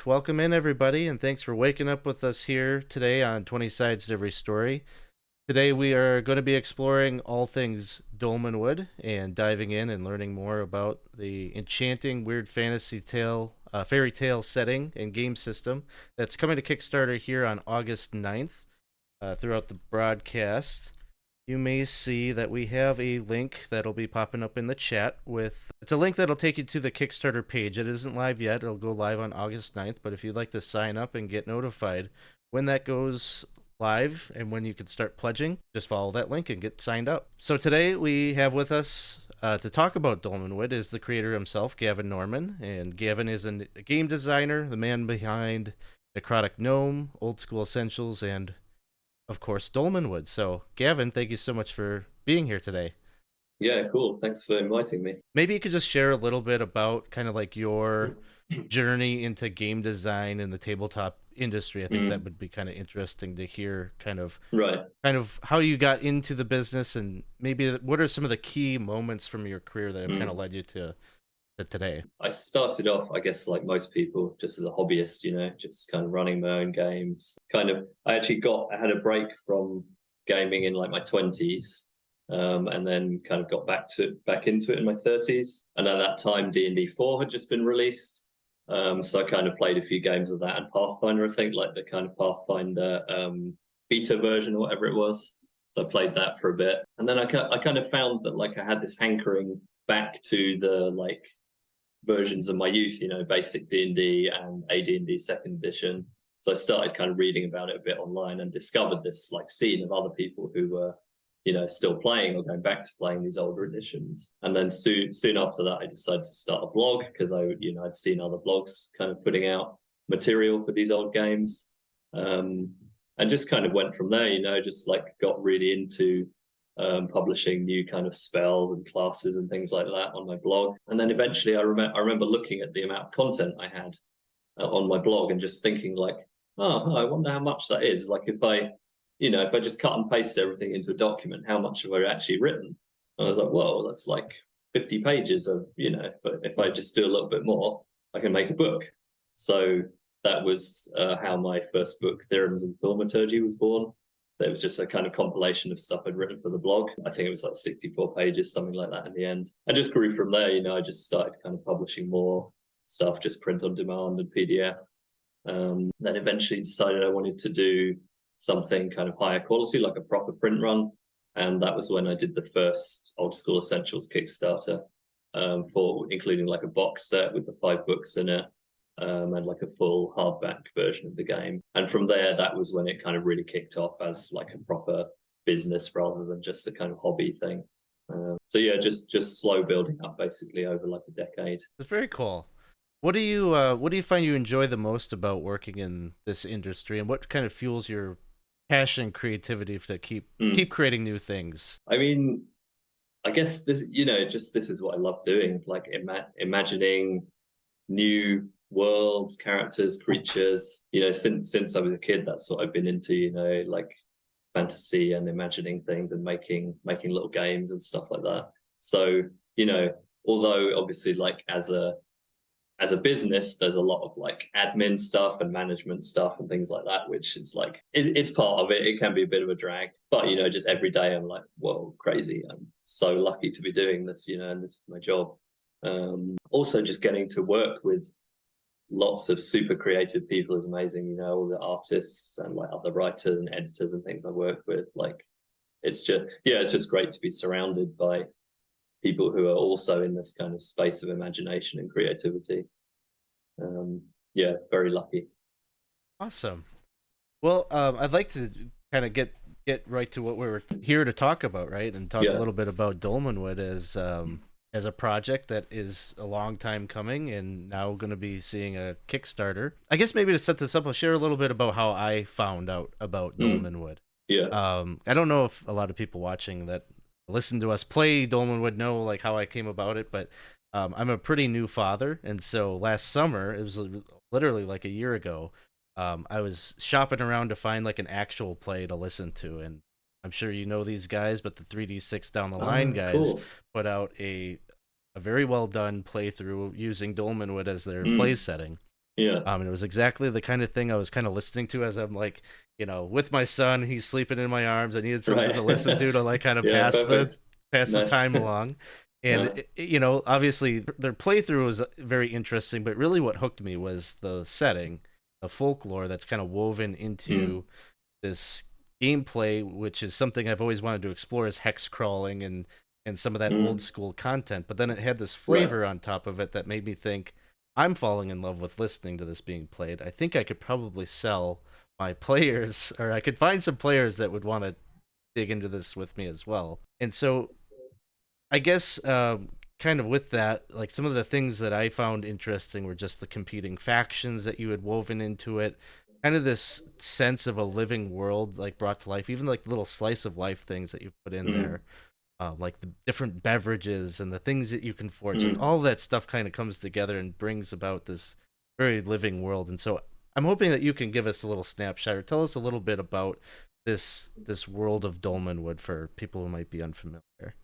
right, welcome in everybody, and thanks for waking up with us here today on 20 Sides to Every Story. Today we are going to be exploring all things Dolmenwood and diving in and learning more about the enchanting weird fantasy tale, fairy tale setting and game system that's coming to Kickstarter here on August 9th. Throughout the broadcast, you may see that we have a link that'll be popping up in the chat with it's a link that'll take you to the Kickstarter page. It isn't live yet. It'll go live on August 9th, but if you'd like to sign up and get notified when that goes live and when you can start pledging, just follow that link and get signed up. So today we have with us to talk about Dolmenwood is the creator himself, Gavin Norman, and Gavin is a game designer, the man behind Necrotic Gnome, Old School Essentials, and of course, Dolmenwood. So, Gavin, thank you so much for being here today. Yeah, cool. Thanks for inviting me. Maybe you could just share a little bit about kind of like your journey into game design in the tabletop industry. I think that would be kind of interesting to hear Right. kind of how you got into the business and maybe what are some of the key moments from your career that have kind of led you to today. I started off, I guess, like most people, just as a hobbyist, just kind of running my own games. I had a break from gaming in like my 20s, and then kind of got back into it in my 30s. And at that time, D&D 4 had just been released. So I kind of played a few games of that and Pathfinder, I think, like the kind of Pathfinder beta version or whatever it was. So I played that for a bit. And then I kind of found that like I had this hankering back to the like versions of my youth, basic D&D and AD&D second edition. So I started kind of reading about it a bit online and discovered this like scene of other people who were, still playing or going back to playing these older editions. And then soon after that, I decided to start a blog because I'd seen other blogs kind of putting out material for these old games. And just kind of went from there, just like got really into publishing new kind of spells and classes and things like that on my blog. And then eventually I remember looking at the amount of content I had on my blog and just thinking like, oh, I wonder how much that is. Like if I just cut and paste everything into a document, how much have I actually written? And I was like, whoa, that's like 50 pages of, but if I just do a little bit more, I can make a book. So that was how my first book, Theorems and Thaumaturgy, was born. It was just a kind of compilation of stuff I'd written for the blog. I think it was like 64 pages, something like that in the end. I just grew from there, I just started kind of publishing more stuff, just print on demand and PDF. Then eventually decided I wanted to do something kind of higher quality, like a proper print run. And that was when I did the first Old School Essentials Kickstarter for including like a box set with the 5 books in it. And like a full hardback version of the game. And from there, that was when it kind of really kicked off as like a proper business rather than just a kind of hobby thing. So yeah, just slow building up basically over like a decade. It's very cool. What do you find you enjoy the most about working in this industry, and what kind of fuels your passion and creativity to keep creating new things? I mean, I guess this is what I love doing, like imagining new worlds, characters, creatures. Since I was a kid, that's what I've been into, like fantasy and imagining things and making little games and stuff like that. So although obviously like as a business there's a lot of like admin stuff and management stuff and things like that, which is like it's part of it. It can be a bit of a drag, but just every day I'm like, whoa, crazy, I'm so lucky to be doing this, and this is my job. Also just getting to work with lots of super creative people is amazing, all the artists and like other writers and editors and things I work with. Like it's just great to be surrounded by people who are also in this kind of space of imagination and creativity. Very lucky. Awesome. Well, I'd like to kind of get right to what we were here to talk about, right? And talk a little bit about Dolmenwood as a project that is a long time coming and now going to be seeing a Kickstarter. I guess maybe to set this up, I'll share a little bit about how I found out about Dolmenwood. Yeah. I don't know if a lot of people watching that listen to us play Dolmenwood know like how I came about it, but I'm a pretty new father, and so last summer, it was literally like a year ago, I was shopping around to find like an actual play to listen to, and I'm sure you know these guys, but the 3D6 Down the Line guys put out a very well done playthrough using Dolmenwood as their play setting. Yeah. And it was exactly the kind of thing I was kind of listening to as I'm like, with my son. He's sleeping in my arms. I needed something Right. to listen to like kind of Yeah, perfect. pass the Nice. time along. And Yeah. obviously their playthrough was very interesting, but really what hooked me was the setting, the folklore that's kind of woven Mm. into this gameplay, which is something I've always wanted to explore, is hex crawling and some of that old Mm. school content. But then it had this Right. flavor on top of it that made me think, I'm falling in love with listening to this being played. I think I could probably sell my players, or I could find some players that would want to dig into this with me as well. And so I guess kind of with that, like some of the things that I found interesting were just the competing factions that you had woven into it, kind of this sense of a living world like brought to life, even like little slice of life things that you put in Mm. there, like the different beverages and the things that you can forge, like Mm. all that stuff kind of comes together and brings about this very living world. And so I'm hoping that you can give us a little snapshot or tell us a little bit about this world of Dolmenwood for people who might be unfamiliar.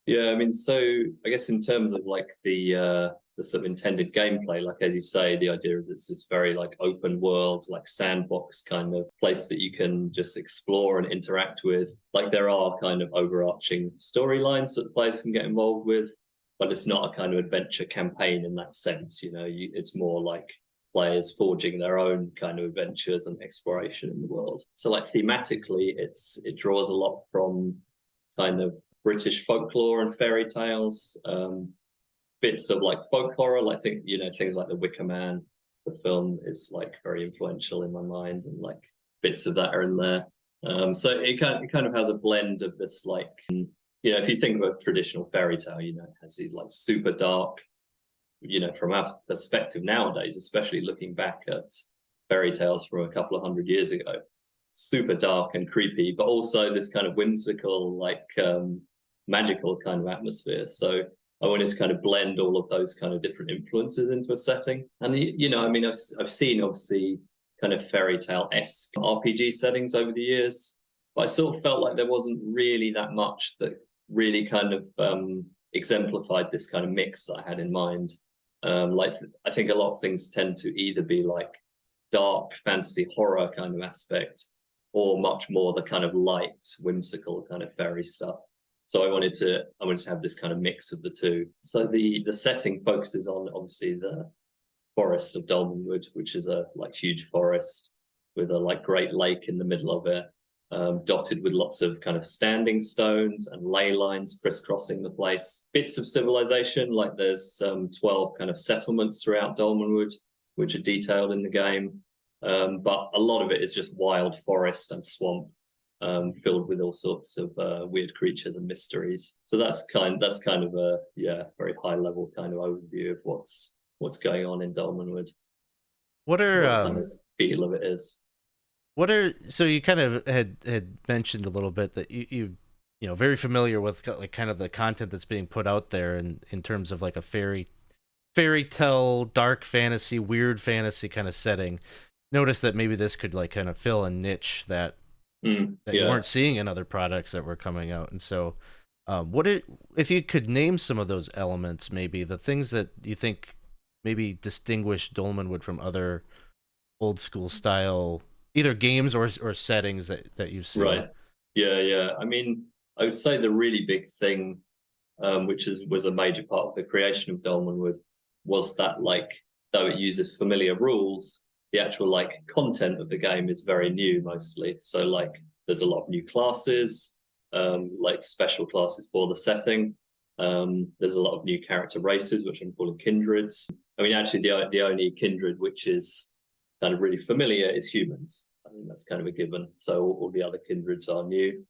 Yeah, I mean, so I guess in terms of like the sort of intended gameplay, like as you say, the idea is it's this very like open world, like sandbox kind of place that you can just explore and interact with. Like there are kind of overarching storylines that the players can get involved with, but it's not a kind of adventure campaign in that sense. It's more like players forging their own kind of adventures and exploration in the world. So like thematically, it draws a lot from kind of British folklore and fairy tales, bits of like folk horror, like things like The Wicker Man. The film is like very influential in my mind, and like bits of that are in there. So it kind of has a blend of this like if you think of a traditional fairy tale, it has these like super dark, from our perspective nowadays, especially looking back at fairy tales from a couple of hundred years ago, super dark and creepy, but also this kind of whimsical, like magical kind of atmosphere. So I wanted to kind of blend all of those kind of different influences into a setting. And I mean, I've seen obviously kind of fairy tale esque RPG settings over the years, but I sort of felt like there wasn't really that much that really kind of exemplified this kind of mix that I had in mind. Like I think a lot of things tend to either be like dark fantasy horror kind of aspect, or much more the kind of light, whimsical kind of fairy stuff. So I wanted to have this kind of mix of the two. So the setting focuses on obviously the forest of Dolmenwood, which is a like huge forest with a like great lake in the middle of it, dotted with lots of kind of standing stones and ley lines crisscrossing the place. Bits of civilization, like there's 12 kind of settlements throughout Dolmenwood, which are detailed in the game. But a lot of it is just wild forest and swamp, filled with all sorts of weird creatures and mysteries. So that's kind of a very high level kind of overview of what's going on in Dolmenwood, What are what the kind of feel of it is. so you kind of had mentioned a little bit that very familiar with like kind of the content that's being put out there in terms of like a fairy tale, dark fantasy, weird fantasy kind of setting. Notice that maybe this could like kind of fill a niche that you Yeah. weren't seeing in other products that were coming out. And so if you could name some of those elements, maybe the things that you think maybe distinguish Dolmenwood from other old school style either games or settings that you've seen. Right. Yeah. I mean, I would say the really big thing, was a major part of the creation of Dolmenwood, was that like though it uses familiar rules, the actual like content of the game is very new mostly. So like there's a lot of new classes, like special classes for the setting. There's a lot of new character races, which I'm calling kindreds. I mean, actually, the only kindred which is kind of really familiar is humans. I think that's kind of a given. So all the other kindreds are new.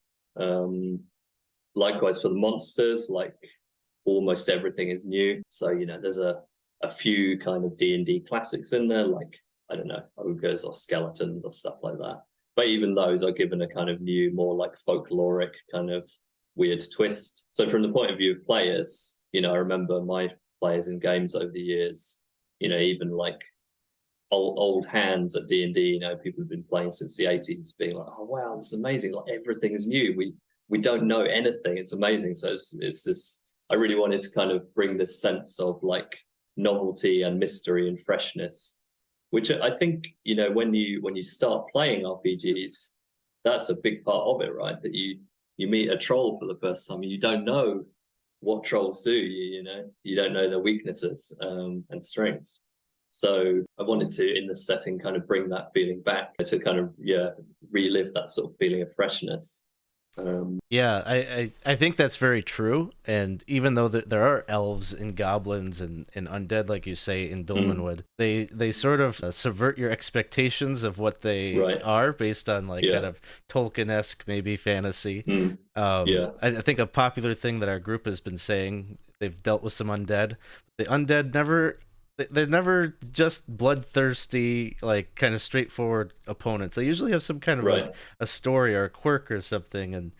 Likewise for the monsters, like almost everything is new. So there's a few kind of D&D classics in there, like I don't know, ogres or skeletons or stuff like that. But even those are given a kind of new, more like folkloric kind of weird twist. So from the point of view of players, I remember my players in games over the years, even like old hands at D&D, people have been playing since the 80s, being like, oh wow, this is amazing, like everything is new, we don't know anything, it's amazing. So it's this, I really wanted to kind of bring this sense of like novelty and mystery and freshness which I think, you know, when you start playing RPGs, that's a big part of it, right? That you meet a troll for the first time and you don't know what trolls do. You know, you don't know their weaknesses and strengths. So I wanted to, in the setting, kind of bring that feeling back to kind of relive that sort of feeling of freshness. Yeah, I think that's very true. And even though there are elves and goblins and undead, like you say, in Dolmenwood, they sort of subvert your expectations of what they are based on like kind of Tolkien-esque maybe fantasy. I think a popular thing that our group has been saying, they've dealt with some undead. The undead they're never just bloodthirsty, like kind of straightforward opponents. They usually have some kind of like a story or a quirk or something, and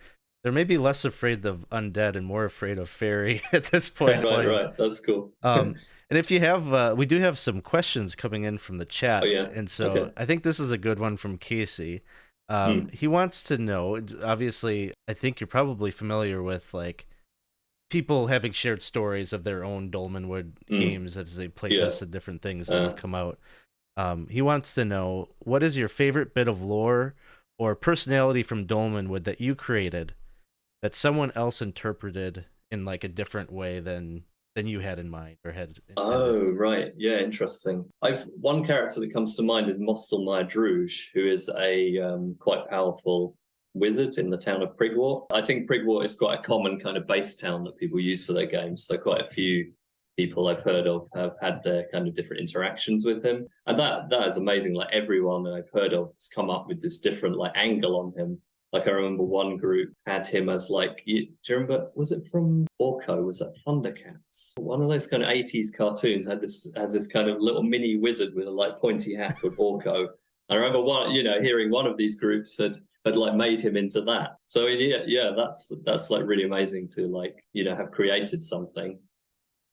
they're maybe less afraid of undead and more afraid of fairy at this point. Right. That's cool. And if you have, we do have some questions coming in from the chat, and so I think this is a good one from Casey. He wants to know, obviously, I think you're probably familiar with like people having shared stories of their own Dolmenwood games as they play tested different things that have come out. He wants to know, what is your favorite bit of lore or personality from Dolmenwood that you created that someone else interpreted in like a different way than you had in mind or had intended? Oh, right. Yeah, interesting. One character that comes to mind is Mostelmeier Druge, who is a quite powerful wizard in the town of Prigwort. I think Prigwort is quite a common kind of base town that people use for their games. So quite a few people I've heard of have had their kind of different interactions with him. And that is amazing. Like everyone that I've heard of has come up with this different like angle on him. Like I remember one group had him as like, do you remember, was it from Orko? Was that Thundercats? One of those kind of 80s cartoons has this kind of little mini wizard with a like pointy hat called Orko. I remember hearing one of these groups had like made him into that. So that's like really amazing to like, have created something,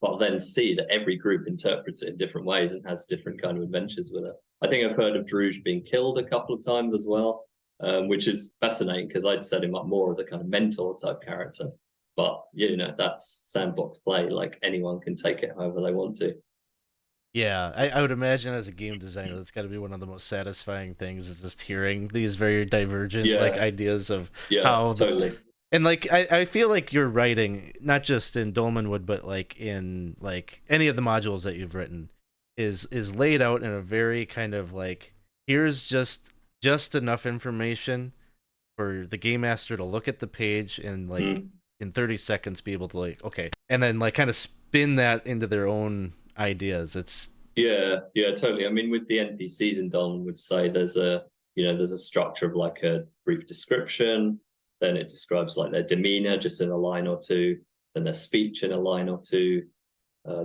but then see that every group interprets it in different ways and has different kind of adventures with it. I think I've heard of Druge being killed a couple of times as well, which is fascinating because I'd set him up more as a kind of mentor type character. But, that's sandbox play. Like anyone can take it however they want to. Yeah, I would imagine as a game designer, that's got to be one of the most satisfying things, is just hearing these very divergent like ideas of how totally. And like I feel like you're writing not just in Dolmenwood, but like in like any of the modules that you've written is laid out in a very kind of like, here's just enough information for the game master to look at the page and like in 30 seconds be able to like, okay, and then like kind of spin that into their own ideas. It's totally. I mean, with the NPCs in Dolmen, would say there's a structure of like a brief description, then it describes like their demeanor just in a line or two, then their speech in a line or two,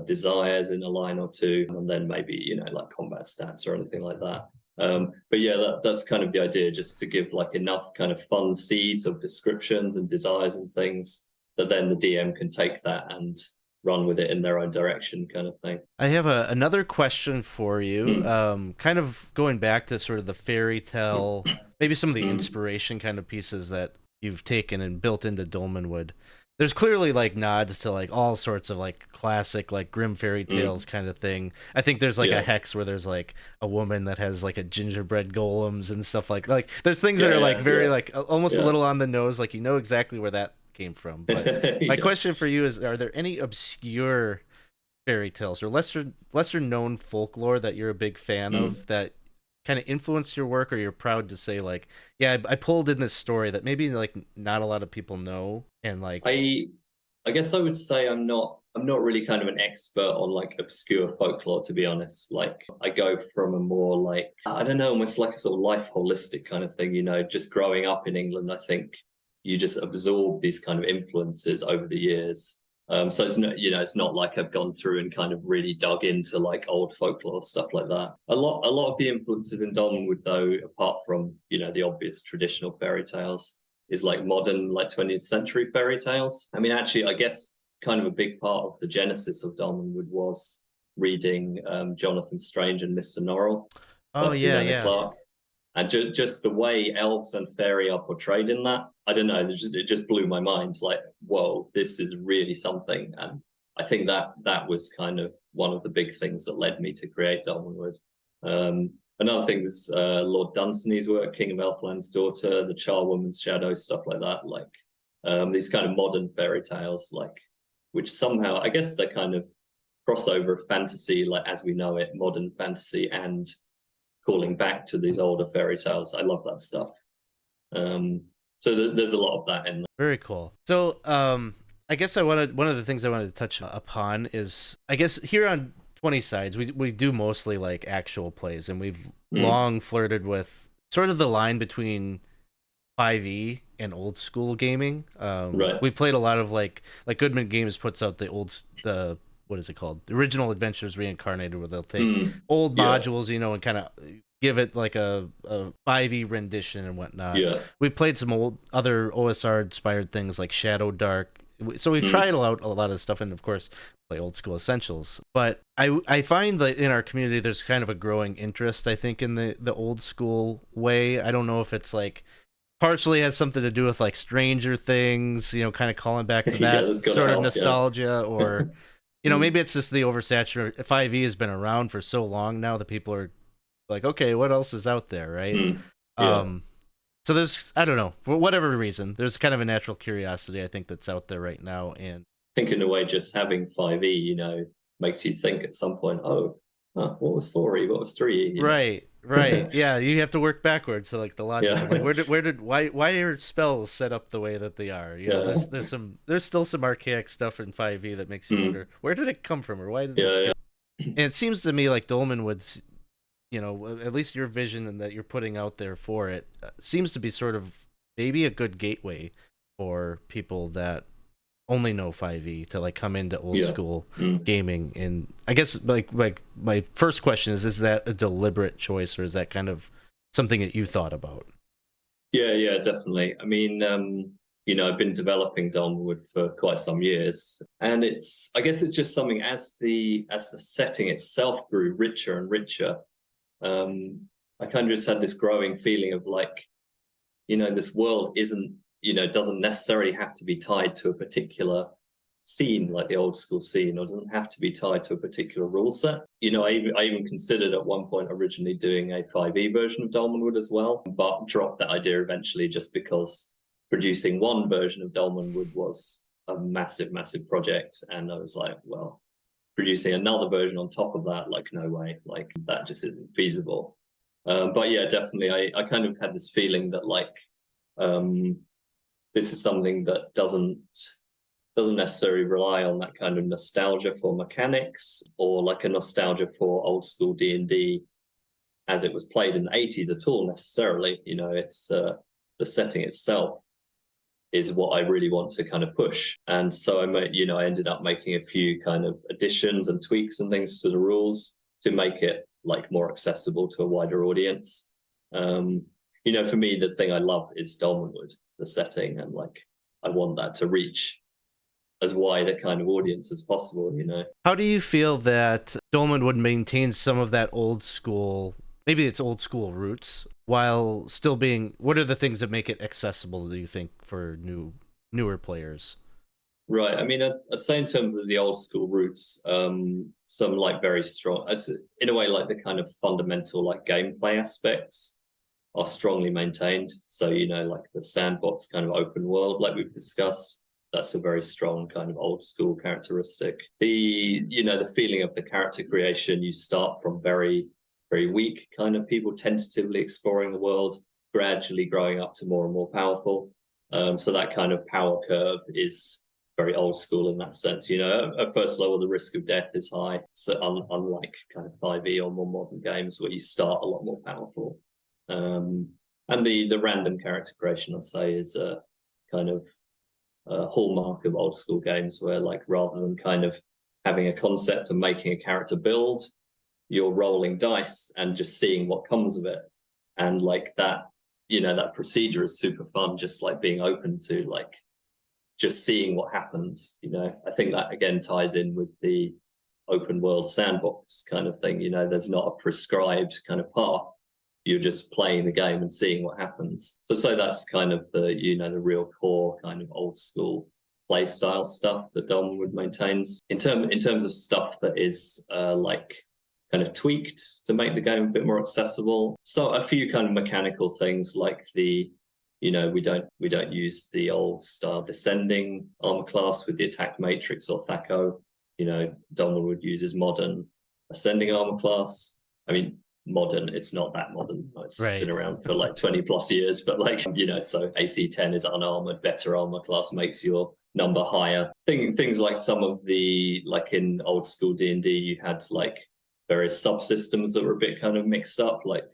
desires in a line or two, and then maybe like combat stats or anything like that. But that's kind of the idea, just to give like enough kind of fun seeds of descriptions and desires and things that then the DM can take that and run with it in their own direction, kind of thing. I have another question for you, kind of going back to sort of the fairy tale, maybe some of the inspiration kind of pieces that you've taken and built into Dolmenwood. There's clearly like nods to like all sorts of like classic like grim fairy tales kind of thing. I think there's like a hex where there's like a woman that has like a gingerbread golems and stuff like there's things that are like very like almost a little on the nose, like exactly where that came from. But my question for you is, are there any obscure fairy tales or lesser known folklore that you're a big fan of that kind of influenced your work, or you're proud to say like, yeah, I pulled in this story that maybe like not a lot of people know? And like I guess I would say I'm not really kind of an expert on like obscure folklore, to be honest. Like I go from a more like, I don't know, almost like a sort of life holistic kind of thing, just growing up in England. I think you just absorb these kind of influences over the years. So it's not, it's not like I've gone through and kind of really dug into like old folklore stuff like that. A lot of the influences in Dolmenwood, though, apart from the obvious traditional fairy tales, is like modern, like 20th century fairy tales. I mean, actually, I guess kind of a big part of the genesis of Dolmenwood was reading Jonathan Strange and Mr. Norrell. Oh yeah. Clark. And just the way elves and fairy are portrayed in that, I don't know, it just blew my mind. Like, whoa, this is really something. And I think that was kind of one of the big things that led me to create Dolmenwood. Another thing was Lord Dunsany's work, King of Elfland's Daughter, the Charwoman's Shadow, stuff like that. Like these kind of modern fairy tales, like which somehow I guess they're kind of crossover of fantasy, like as we know it, modern fantasy, and calling back to these older fairy tales. I love that stuff. So there's a lot of that in there. Very cool. So I guess one of the things I wanted to touch upon is, I guess here on 20 Sides, we do mostly like actual plays, and we've long flirted with sort of the line between 5e and old school gaming. Right. We played a lot of like Goodman Games puts out the what is it called? The Original Adventures Reincarnated, where they'll take old modules, you know, and kind of give it like a 5e rendition and whatnot. Yeah. We've played some old other OSR inspired things like Shadow Dark. So we've tried out a lot of stuff, and of course play old school essentials. But I find that in our community there's kind of a growing interest, I think, in the old school way. I don't know if it's like partially has something to do with like Stranger Things, you know, kind of calling back to that sort of nostalgia, or you know, maybe it's just the oversaturated 5e has been around for so long now that people are like, okay, what else is out there, right? So there's, I don't know, for whatever reason, there's kind of a natural curiosity, I think, that's out there right now. And I think in a way, just having 5e, you know, makes you think at some point, what was 4e? What was 3e? Right. Yeah, you have to work backwards to like the logic. Yeah. Like why are spells set up the way that they are? You know, there's still some archaic stuff in 5e that makes you wonder, where did it come from, or why did it? And it seems to me like Dolmenwood's, you know, at least your vision and that you're putting out there for it seems to be sort of maybe a good gateway for people that only know 5e to like come into old school gaming. And I guess like my first question is that a deliberate choice, or is that kind of something that you thought about? Yeah, definitely. I mean, you know, I've been developing Dolmenwood for quite some years, and I guess it's just something as the setting itself grew richer and richer. I kind of just had this growing feeling of like, you know, this world isn't, you know, doesn't necessarily have to be tied to a particular scene like the old school scene, or doesn't have to be tied to a particular rule set. You know, I even considered at one point originally doing a 5e version of Dolmenwood as well, but dropped that idea eventually just because producing one version of Dolmenwood was a massive project, and I was like, well, producing another version on top of that, like, no way, like that just isn't feasible. But yeah, definitely, I kind of had this feeling that like this is something that doesn't necessarily rely on that kind of nostalgia for mechanics, or like a nostalgia for old school D&D as it was played in the 80s at all necessarily. You know, it's the setting itself is what I really want to kind of push. And so I ended up making a few kind of additions and tweaks and things to the rules to make it like more accessible to a wider audience. You know, for me, the thing I love is Dolmenwood, the setting, and like I want that to reach as wide a kind of audience as possible, you know. How do you feel that Dolmenwood maintains some of that old school, maybe it's old school roots, while still being, what are the things that make it accessible, do you think, for newer players? Right. I mean, I'd say in terms of the old school roots, some like very strong, in a way, like the kind of fundamental like gameplay aspects are strongly maintained. So, you know, like the sandbox kind of open world, like we've discussed, that's a very strong kind of old school characteristic. The feeling of the character creation, you start from very, very weak kind of people tentatively exploring the world, gradually growing up to more and more powerful. So that kind of power curve is very old school in that sense. You know, at first level, the risk of death is high. So unlike kind of 5e or more modern games where you start a lot more powerful. And the random character creation, I'd say, is a kind of hallmark of old school games, where like rather than kind of having a concept and making a character build, you're rolling dice and just seeing what comes of it. And like that, you know, that procedure is super fun, just like being open to like just seeing what happens. You know, I think that again ties in with the open world sandbox kind of thing. You know, there's not a prescribed kind of path. You're just playing the game and seeing what happens. So that's kind of the, you know, the real core kind of old school play style stuff that Dolmenwood maintains. In terms of stuff that is like kind of tweaked to make the game a bit more accessible. So a few kind of mechanical things like we don't use the old style descending armor class with the attack matrix or THAC0. Dolmenwood uses modern ascending armor class. I mean, modern, it's not that modern. It's Right. been around for like 20 plus years, but so AC10 is unarmored, better armor class makes your number higher. Things like some of the, like in old school D&D, you had like various subsystems that were a bit kind of mixed up. Like,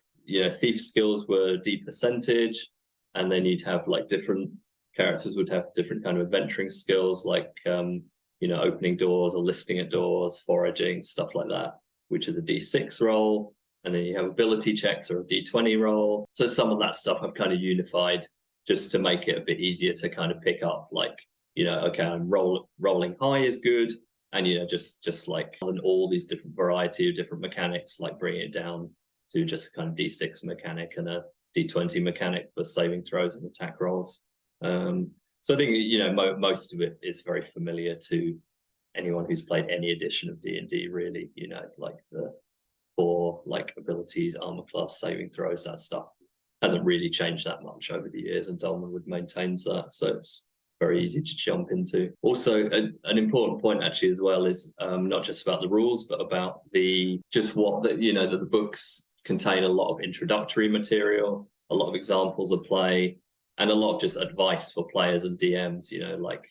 thief skills were D percentage, and then you'd have like different characters would have different kind of adventuring skills, like opening doors or listening at doors, foraging, stuff like that, which is a D6 roll. And then you have ability checks or a D20 roll. So some of that stuff I've kind of unified just to make it a bit easier to kind of pick up, like, okay, I'm rolling high is good. And, just like on all these different variety of different mechanics, like bringing it down to just a kind of D6 mechanic and a D20 mechanic for saving throws and attack rolls. So I think, most of it is very familiar to anyone who's played any edition of D&D, really, like the core like abilities, armor class, saving throws, that stuff hasn't really changed that much over the years, and Dolmenwood maintains that, so it's very easy to jump into. Also, an important point actually as well is not just about the rules, but about the the books contain a lot of introductory material, a lot of examples of play, and a lot of just advice for players and DMs, like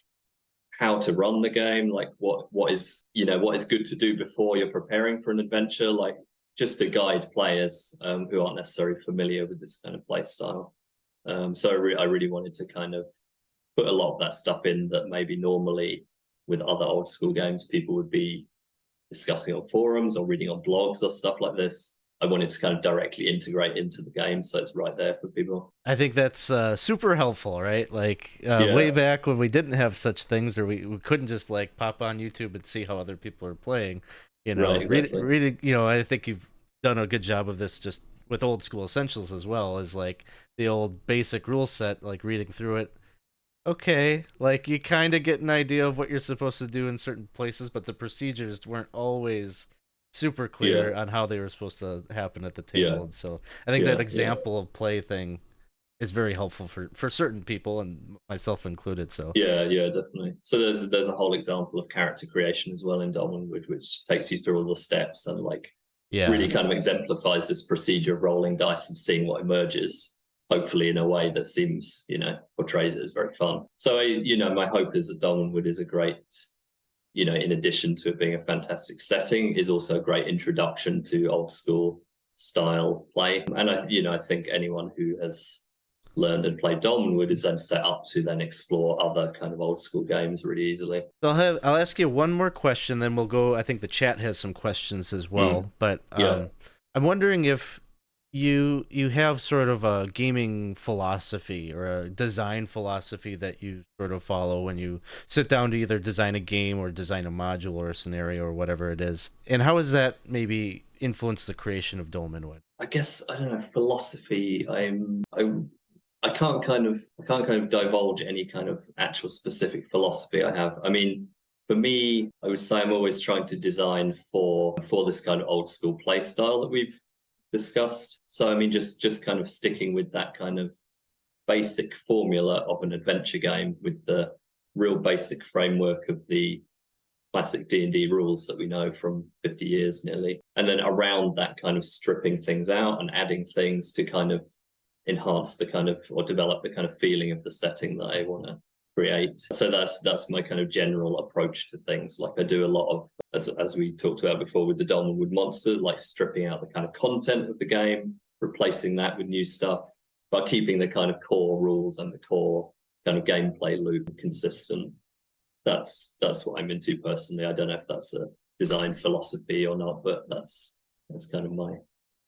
how to run the game, like what is good to do before you're preparing for an adventure, like just to guide players who aren't necessarily familiar with this kind of play style. So I really wanted to kind of put a lot of that stuff in that maybe normally with other old school games people would be discussing on forums or reading on blogs or stuff like this. I wanted to kind of directly integrate into the game, so it's right there for people. I think that's super helpful, right? Like Yeah. way back when we didn't have such things, or we couldn't just like pop on YouTube and see how other people are playing. Right, exactly. reading. I think you've done a good job of this just with old school essentials as well as like the old basic rule set, like reading through it. Okay, like you kind of get an idea of what you're supposed to do in certain places, but the procedures weren't always super clear on how they were supposed to happen at the table. And so I think that example of play thing is very helpful for certain people, and myself included. So yeah, definitely. So there's a whole example of character creation as well in Dolmenwood, which takes you through all the steps and like really kind of exemplifies this procedure of rolling dice and seeing what emerges, hopefully in a way that seems, portrays it as very fun. So my hope is that Dolmenwood is a great, in addition to it being a fantastic setting, is also a great introduction to old school style play. And I think anyone who has learned and played Dolmenwood is then set up to then explore other kind of old school games really easily. So I'll ask you one more question, then we'll go. I think the chat has some questions as well, but I'm wondering if you have sort of a gaming philosophy or a design philosophy that you sort of follow when you sit down to either design a game or design a module or a scenario or whatever it is, and how has that maybe influenced the creation of Dolmenwood? I guess I don't know, philosophy. I can't kind of divulge any kind of actual specific philosophy I have. I mean, for me, I would say I'm always trying to design for this kind of old school play style that we've discussed. So I mean, just kind of sticking with that kind of basic formula of an adventure game with the real basic framework of the classic D&D rules that we know from 50 years nearly. And then around that kind of stripping things out and adding things to kind of enhance the kind of, or develop the kind of feeling of the setting that I want to create. So that's my kind of general approach to things. Like I do a lot of, as we talked about before with the Dolmenwood monster, like stripping out the kind of content of the game, replacing that with new stuff, but keeping the kind of core rules and the core kind of gameplay loop consistent. That's what I'm into personally. I don't know if that's a design philosophy or not, but that's kind of my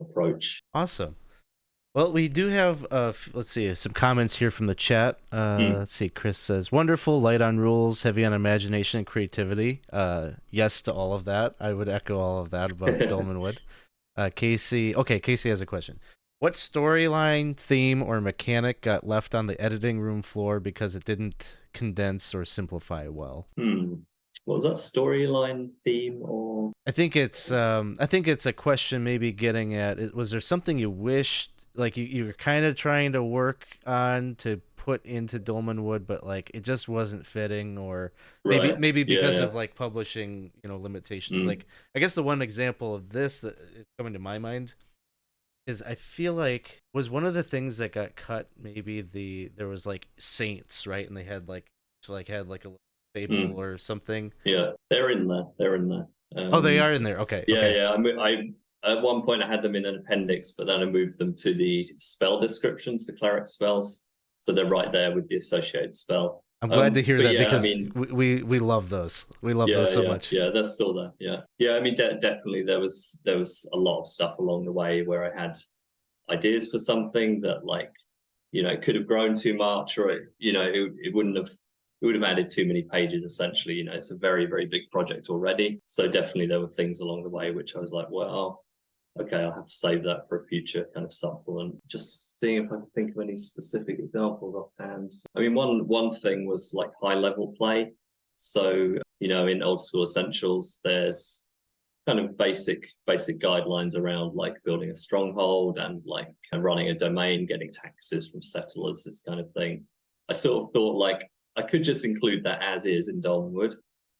approach. Awesome. Well, we do have, let's see, some comments here from the chat. Let's see, Chris says, wonderful, light on rules, heavy on imagination and creativity. Yes to all of that. I would echo all of that about Dolmenwood. Casey has a question. What storyline, theme, or mechanic got left on the editing room floor because it didn't condense or simplify well? what was that, storyline, theme, or I think it's a question maybe getting at was there something you wished like you were kind of trying to work on to put into Dolmenwood, but like it just wasn't fitting, or right? maybe Yeah, because yeah. of like publishing, limitations. Mm, Like I guess the one example of this that is coming to my mind is I feel like was one of the things that got cut. Maybe there was like saints, right, and they had like had like a fable mm, or something. yeah, they're in there. They're in there. Oh, they are in there. Okay, Yeah, okay. yeah. I at one point I had them in an appendix, but then I moved them to the spell descriptions, the cleric spells, so they're right there with the associated spell. I'm glad to hear But that yeah, I because mean, we love those. We love those yeah, so yeah, much. yeah. They're still there. Yeah, yeah. I mean, definitely there was a lot of stuff along the way where I had ideas for something that like it could have grown too much, or it wouldn't have. It would have added too many pages. Essentially, it's a very very big project already. So definitely there were things along the way which I was like, well, okay, I'll have to save that for a future kind of sample. And just seeing if I can think of any specific examples offhand. I mean, one thing was like high level play. So in old school essentials, there's kind of basic guidelines around like building a stronghold and like running a domain, getting taxes from settlers, this kind of thing. I sort of thought like I could just include that as is in Dolmenwood,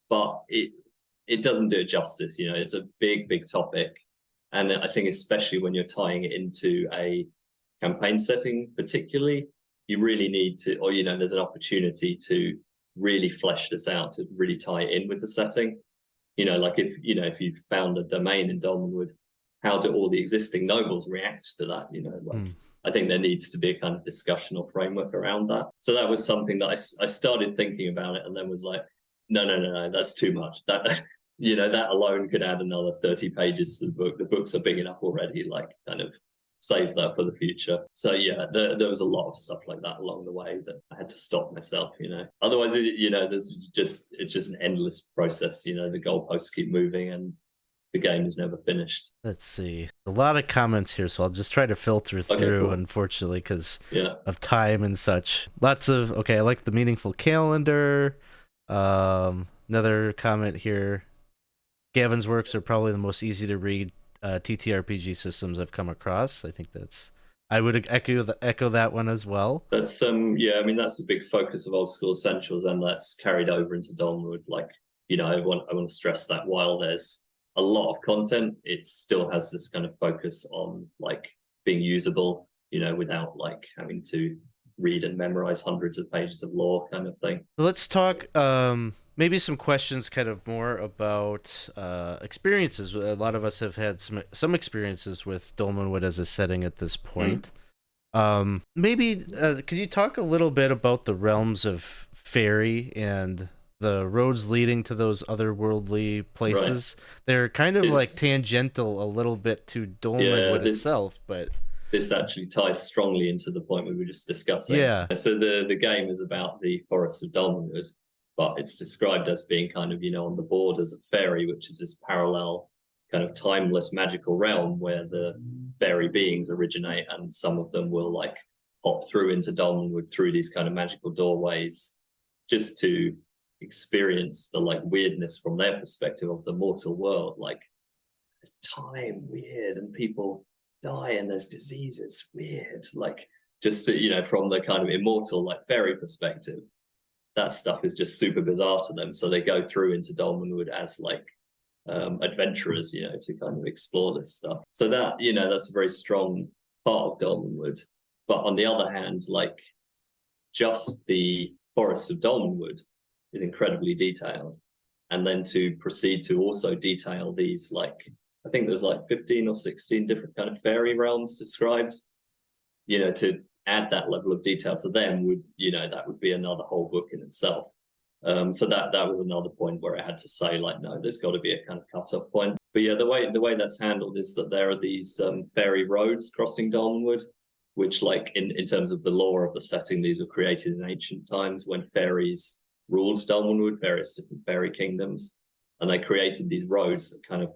but it doesn't do it justice. It's a big topic, and I think especially when you're tying it into a campaign setting, particularly, you really need to, or there's an opportunity to really flesh this out to really tie it in with the setting. Like if you found a domain in Dolmenwood, how do all the existing nobles react to that? Like Hmm. I think there needs to be a kind of discussion or framework around that. So that was something that I started thinking about it, and then was like, no, that's too much. That that alone could add another 30 pages to the book. The books are big enough already. Like kind of save that for the future. So yeah, there was a lot of stuff like that along the way that I had to stop myself. Otherwise, it's just an endless process. The goalposts keep moving and the game is never finished. Let's see. A lot of comments here, so I'll just try to filter Okay, through, cool. unfortunately, because Yeah, of time and such. Lots of okay. I like the meaningful calendar. Another comment here. Gavin's works are probably the most easy to read TTRPG systems I've come across. I think that's. I would echo that one as well. that's yeah. I mean, that's a big focus of old school essentials, and that's carried over into Dolmenwood. Like, I want to stress that while there's a lot of content, it still has this kind of focus on like being usable. Without like having to read and memorize hundreds of pages of lore, kind of thing. Let's talk maybe some questions kind of more about experiences. A lot of us have had some experiences with Dolmenwood as a setting at this Mm. point. Maybe could you talk a little bit about the realms of fairy and the roads leading to those otherworldly Right. places? They're kind of like This tangential a little bit to yeah, Dolmenwood this itself, but this actually ties strongly into the point we were just discussing. yeah. So the game is about the forests of Dolmenwood, but it's described as being kind of on the borders of fairy, which is this parallel kind of timeless magical realm where the fairy beings originate, and some of them will like hop through into Dolmenwood through these kind of magical doorways just to experience the like weirdness from their perspective of the mortal world. Like it's time weird and people die and there's diseases weird, like just from the kind of immortal like fairy perspective, that stuff is just super bizarre to them, so they go through into Dolmenwood as like adventurers, to kind of explore this stuff. So that's a very strong part of Dolmenwood. But on the other hand, like just the forests of Dolmenwood is incredibly detailed, and then to proceed to also detail these like I think there's like 15 or 16 different kind of fairy realms described. To add that level of detail to them would, that would be another whole book in itself. So that was another point where I had to say like, no, there's got to be a kind of cut-off point. But yeah, the way that's handled is that there are these fairy roads crossing Dolmenwood, which like in terms of the lore of the setting, these were created in ancient times when fairies ruled Dolmenwood, various different fairy kingdoms, and they created these roads that kind of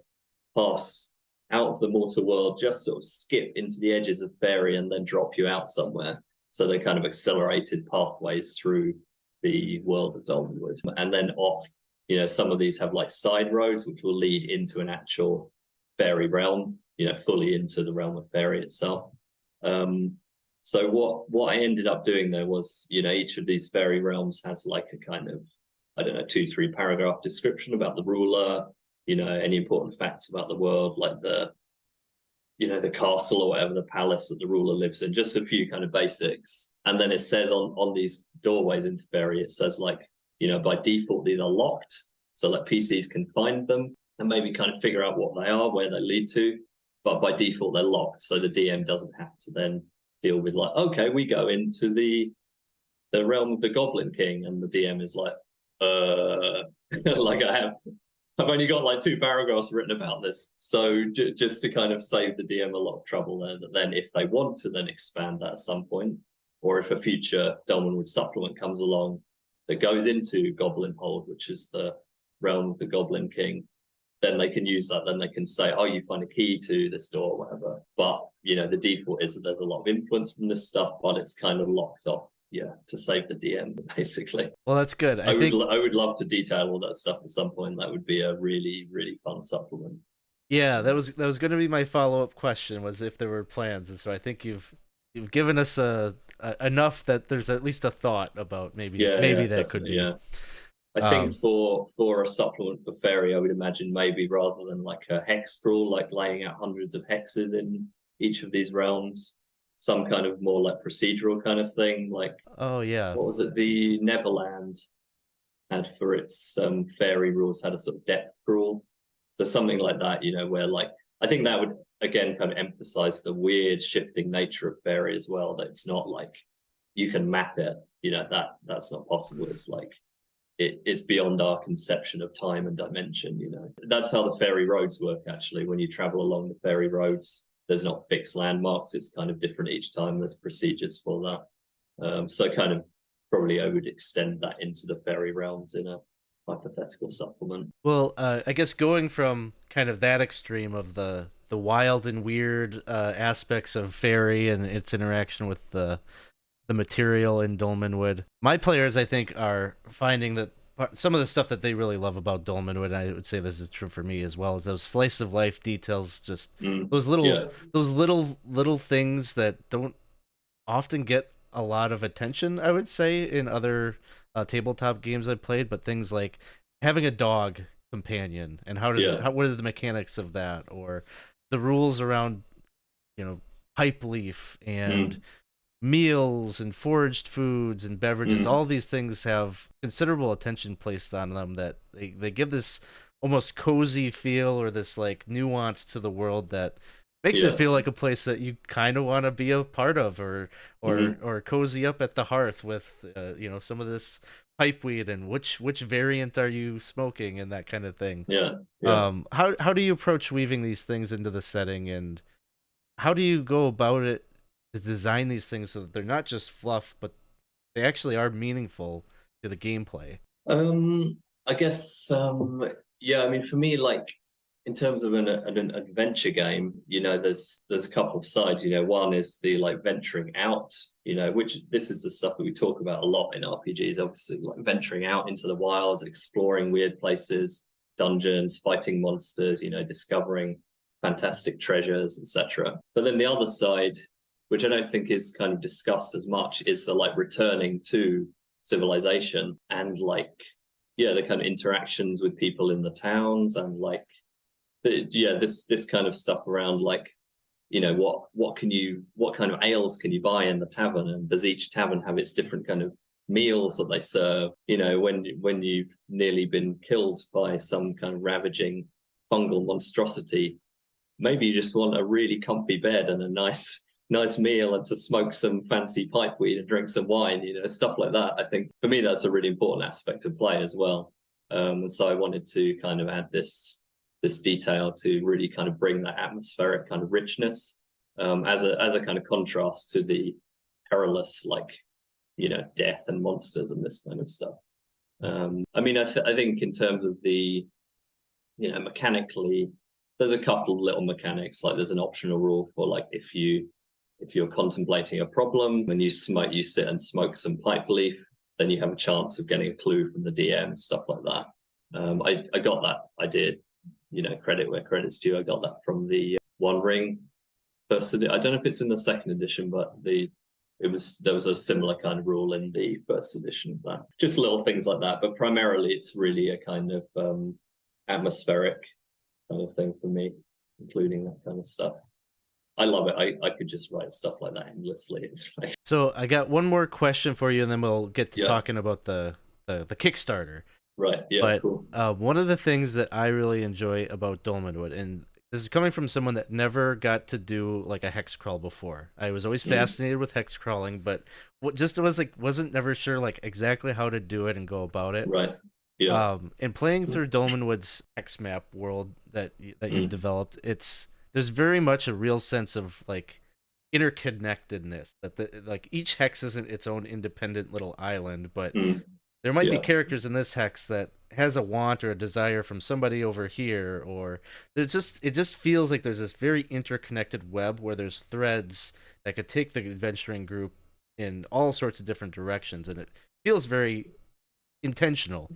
pass out of the mortal world, just sort of skip into the edges of fairy and then drop you out somewhere. So they kind of accelerated pathways through the world of Dolmenwood. And then off You know, some of these have like side roads which will lead into an actual fairy realm, you know, fully into the realm of fairy itself. So what I ended up doing there was, you know, each of these fairy realms has like a kind of, I don't know, 2-3 paragraph description about the ruler, you know, any important facts about the world, like the, you know, the castle or whatever, the palace that the ruler lives in, just a few kind of basics. And then it says on these doorways into fairy, it says like, you know, by default, these are locked. So like PCs can find them and maybe kind of figure out what they are, where they lead to. But by default, they're locked. So the DM doesn't have to then deal with like, okay, we go into the realm of the Goblin King. And the DM is like, like I've only got like 2 paragraphs written about this. So just to kind of save the DM a lot of trouble there, that then if they want to then expand that at some point, or if a future Dolmenwood supplement comes along that goes into Goblin Hold, which is the realm of the Goblin King, then they can use that. Then they can say, oh, you find a key to this door or whatever. But, you know, the default is that there's a lot of influence from this stuff, but it's kind of locked off. Yeah, to save the DM, basically. Well, that's good. I would love to detail all that stuff at some point. That would be a really, really fun supplement. Yeah, that was going to be my follow-up question, was if there were plans. And so I think you've given us enough that there's at least a thought about maybe that could be. Yeah. I think for a supplement for fairy, I would imagine maybe rather than like a hex crawl, like laying out hundreds of hexes in each of these realms, some kind of more like procedural kind of thing. Like, oh yeah, what was it? The Neverland had for its fairy rules had a sort of depth crawl. So something like that, you know, where like, I think that would again kind of emphasize the weird shifting nature of fairy as well. That it's not like you can map it, you know, that's not possible. It's like it's beyond our conception of time and dimension, you know. That's how the fairy roads work, actually. When you travel along the fairy roads, there's not fixed landmarks. It's kind of different each time. There's procedures for that. So kind of probably I would extend that into the fairy realms in a hypothetical supplement. Well, I guess going from kind of that extreme of the wild and weird aspects of fairy and its interaction with the material in Dolmenwood, my players, I think, are finding that some of the stuff that they really love about Dolmenwood, and I would say this is true for me as well, is those slice of life details, just those little things that don't often get a lot of attention, I would say, in other tabletop games I've played, but things like having a dog companion and what are the mechanics of that, or the rules around, you know, pipe leaf and meals and foraged foods and beverages. All these things have considerable attention placed on them, that they give this almost cozy feel, or this like nuance to the world that makes it feel like a place that you kind of want to be a part of, or cozy up at the hearth with you know, some of this pipeweed and which variant are you smoking and that kind of thing. How do you approach weaving these things into the setting, and how do you go about it to design these things so that they're not just fluff, but they actually are meaningful to the gameplay? I guess yeah, I mean, for me, like in terms of an adventure game, you know, there's a couple of sides. You know, one is the like venturing out, you know, which this is the stuff that we talk about a lot in RPGs, obviously, like venturing out into the wilds, exploring weird places, dungeons, fighting monsters, you know, discovering fantastic treasures, etc. But then the other side, which I don't think is kind of discussed as much, is the like returning to civilization and like, yeah, the kind of interactions with people in the towns, and like this kind of stuff around like, you know, what kind of ales can you buy in the tavern, and does each tavern have its different kind of meals that they serve? You know, when you've nearly been killed by some kind of ravaging fungal monstrosity, maybe you just want a really comfy bed and a nice meal, and to smoke some fancy pipeweed and drink some wine, you know, stuff like that. I think for me that's a really important aspect of play as well. And so I wanted to kind of add this detail to really kind of bring that atmospheric kind of richness, as a kind of contrast to the perilous, like, you know, death and monsters and this kind of stuff. I mean, I think in terms of the, you know, mechanically, there's a couple of little mechanics. Like there's an optional rule for like if you're contemplating a problem and you sit and smoke some pipe leaf, then you have a chance of getting a clue from the DM, stuff like that. I got that idea, credit where credit's due. I got that from the One Ring first edition. I don't know if it's in the second edition, but there was a similar kind of rule in the first edition of that. Just little things like that, but primarily it's really a kind of atmospheric kind of thing for me, including that kind of stuff. I love it. I could just write stuff like that endlessly. It's like... So I got one more question for you, and then we'll get to talking about the Kickstarter. Right. Yeah. But cool. One of the things that I really enjoy about Dolmenwood, and this is coming from someone that never got to do like a hex crawl before. I was always fascinated with hex crawling, but wasn't never sure like exactly how to do it and go about it. Right. Yeah. And playing through Dolmenwood's hex map world that you've developed, there's very much a real sense of like interconnectedness, that like each hex isn't its own independent little island, but there might be characters in this hex that has a want or a desire from somebody over here, or it just feels like there's this very interconnected web where there's threads that could take the adventuring group in all sorts of different directions, and it feels very intentional.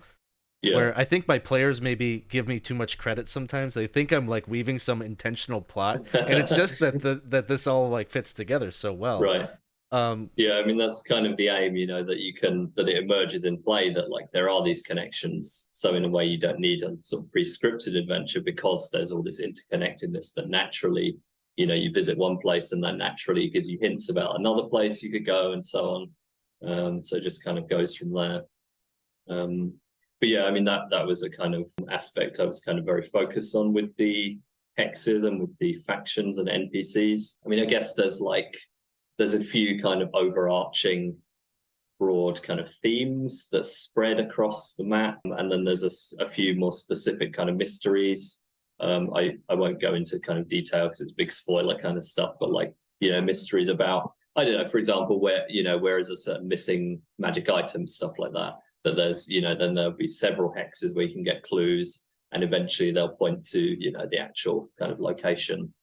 Where I think my players maybe give me too much credit sometimes. They think I'm like weaving some intentional plot, and it's just that this all like fits together so well. Right. Yeah, I mean that's kind of the aim, that it emerges in play, that like there are these connections. So in a way, you don't need a sort of pre-scripted adventure, because there's all this interconnectedness that naturally, you visit one place and that naturally gives you hints about another place you could go, and so on. So it just kind of goes from there. But yeah, I mean that was a kind of aspect I was kind of very focused on with the hexes and with the factions and NPCs. I mean, I guess there's a few kind of overarching broad kind of themes that spread across the map, and then there's a few more specific kind of mysteries. I won't go into kind of detail because it's big spoiler kind of stuff, but mysteries about, I don't know, for example, where is a certain missing magic item, stuff like that there's, then there'll be several hexes where you can get clues, and eventually they'll point to, the actual kind of location.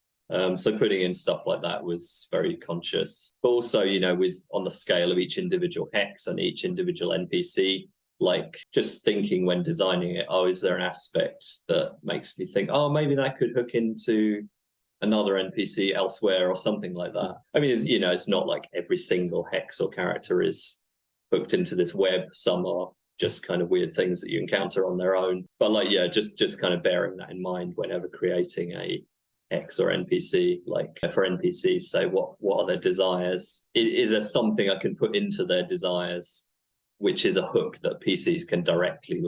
So putting in stuff like that was very conscious. But also, on the scale of each individual hex and each individual NPC, like just thinking when designing it, is there an aspect that makes me think, maybe that could hook into another NPC elsewhere or something like that. I mean, it's not like every single hex or character is hooked into this web. Some are just kind of weird things that you encounter on their own. But just kind of bearing that in mind whenever creating a X or NPC, like for NPCs, say what are their desires? Is there something I can put into their desires which is a hook that PCs can directly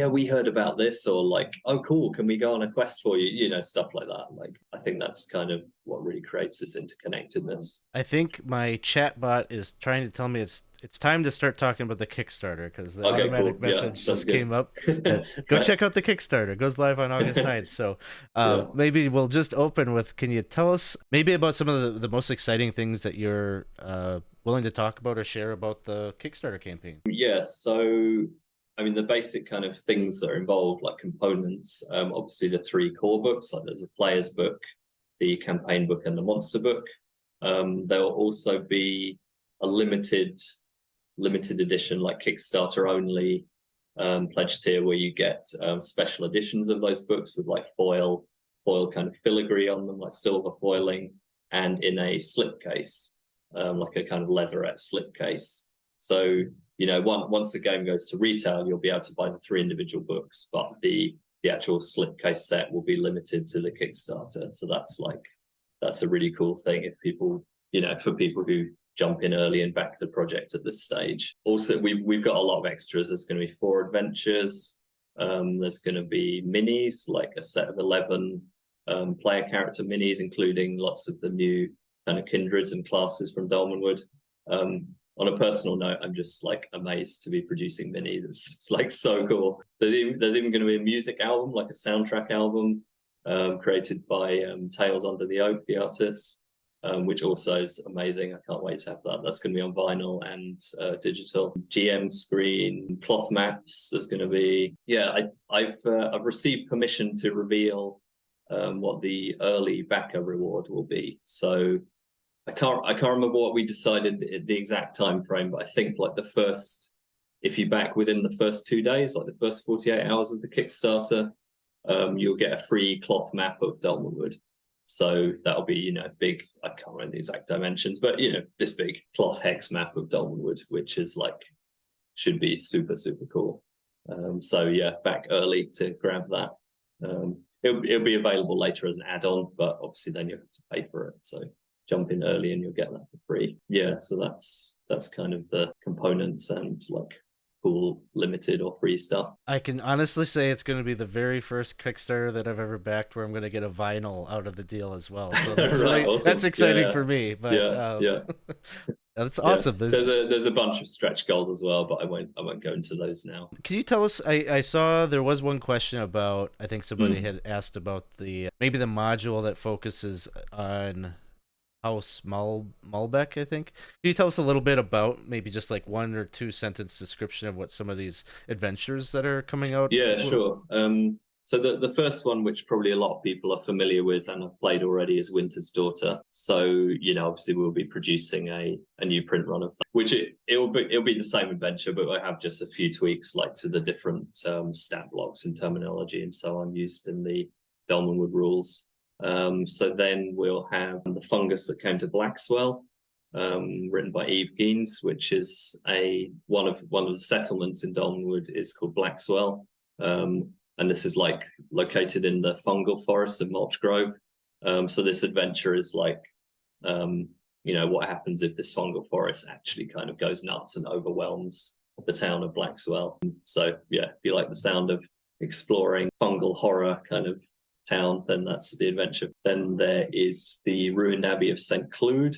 we heard about this, or cool, can we go on a quest for you, stuff like that. I think that's kind of what really creates this interconnectedness. I think my chat bot is trying to tell me it's time to start talking about the Kickstarter, because the automatic message just came up. Go check out the Kickstarter. It goes live on August 9th. So maybe we'll just open with, can you tell us maybe about some of the most exciting things that you're willing to talk about or share about the Kickstarter campaign? Yeah, so I mean the basic kind of things that are involved, like components, obviously the 3 core books, like there's a player's book, the campaign book, and the monster book. There will also be a limited edition, like Kickstarter only pledge tier, where you get special editions of those books with foil kind of filigree on them, like silver foiling, and in a slipcase, like a kind of leatherette slipcase. So once the game goes to retail, you'll be able to buy the 3 individual books, but the actual slipcase set will be limited to the Kickstarter. So that's a really cool thing if people, for people who jump in early and back the project at this stage. Also, we've got a lot of extras. There's going to be 4 adventures. There's going to be minis, like a set of 11 player character minis, including lots of the new kind of kindreds and classes from Dolmenwood. On a personal note, I'm just amazed to be producing minis. It's so cool. There's even going to be a music album, like a soundtrack album, created by Tales Under the Oak, the artist, which also is amazing. I can't wait to have that. That's going to be on vinyl and digital. GM screen, cloth maps. There's going to be, I've received permission to reveal what the early backer reward will be. So I can't remember what we decided the exact time frame, but I think the first if you back within the first 2 days, like the first 48 hours of the Kickstarter, you'll get a free cloth map of Dolmenwood. So that'll be, big, I can't remember the exact dimensions, but, this big cloth hex map of Dolmenwood, which is like, should be super, super cool. So yeah, back early to grab that. It'll be available later as an add-on, but obviously then you have to pay for it. So jump in early and you'll get that for free. Yeah, so that's kind of the components and like cool limited or free stuff. I can honestly say it's going to be the very first Kickstarter that I've ever backed where I'm going to get a vinyl out of the deal as well. So that's right, awesome. That's exciting for me. But yeah. That's awesome. Yeah. There's a bunch of stretch goals as well, but I won't go into those now. Can you tell us? I saw there was one question about. I think somebody had asked about maybe the module that focuses on House Malbec, I think. Can you tell us a little bit about maybe just like 1 or 2 sentence description of what some of these adventures that are coming out? Yeah, sure. So the first one, which probably a lot of people are familiar with and have played already, is Winter's Daughter. So, obviously we'll be producing a new print run of that, which it'll be the same adventure, but I have just a few tweaks like to the different stat blocks and terminology and so on used in the Dolmenwood rules. So then we'll have The Fungus That Came to Blackswell, written by Eve Geens, which is one of the settlements in Dolmenwood is called Blackswell. And this is like located in the fungal forest of Mulch Grove. So this adventure is like, what happens if this fungal forest actually kind of goes nuts and overwhelms the town of Blackswell. So yeah, if you like the sound of exploring fungal horror kind of town, then that's the adventure. Then there is the ruined abbey of St. Cloud,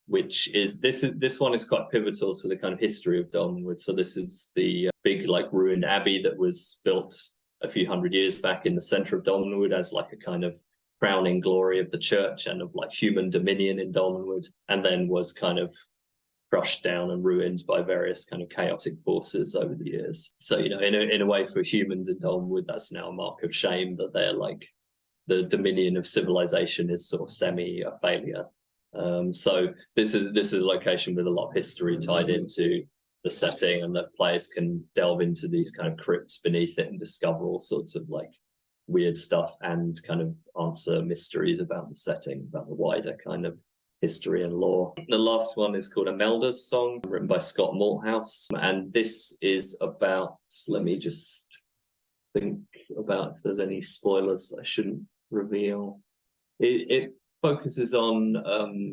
which is this one is quite pivotal to the kind of history of Dolmenwood. So this is the big like ruined abbey that was built a few hundred years back in the center of Dolmenwood as like a kind of crowning glory of the church and of like human dominion in Dolmenwood, and then was kind of crushed down and ruined by various kind of chaotic forces over the years. So, in a way for humans in Dolmenwood, that's now a mark of shame that they're like the dominion of civilization is sort of semi a failure. So this is a location with a lot of history tied into the setting, and that players can delve into these kind of crypts beneath it and discover all sorts of like weird stuff and kind of answer mysteries about the setting, about the wider kind of history and lore. The last one is called Imelda's Song, written by Scott Malthouse, and this is about, let me just think about if there's any spoilers I shouldn't reveal. It focuses on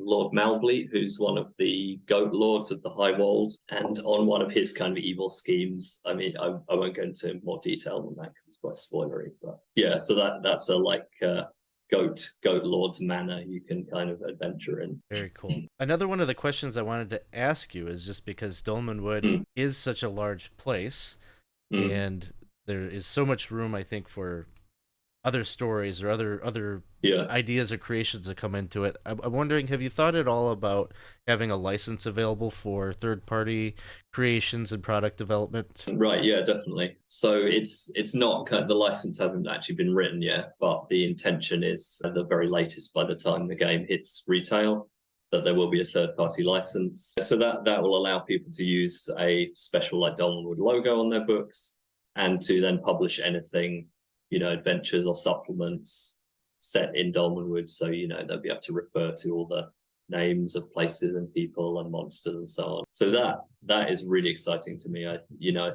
Lord Malbleet, who's one of the goat lords of the High Wold, and on one of his kind of evil schemes. I mean, I won't go into more detail than that because it's quite spoilery. But yeah, so that's a like goat lord's manor you can kind of adventure in. Very cool. Another one of the questions I wanted to ask you is just because Dolmenwood is such a large place, and there is so much room, I think, for other stories or other ideas or creations that come into it. I'm wondering, have you thought at all about having a license available for third-party creations and product development? Right, yeah, definitely. So it's not the license hasn't actually been written yet, but the intention is at the very latest, by the time the game hits retail, that there will be a third-party license. So that will allow people to use a special like Dolmenwood logo on their books, and to then publish anything, adventures or supplements set in Dolmenwood. So, they'll be able to refer to all the names of places and people and monsters and so on. So that is really exciting to me. I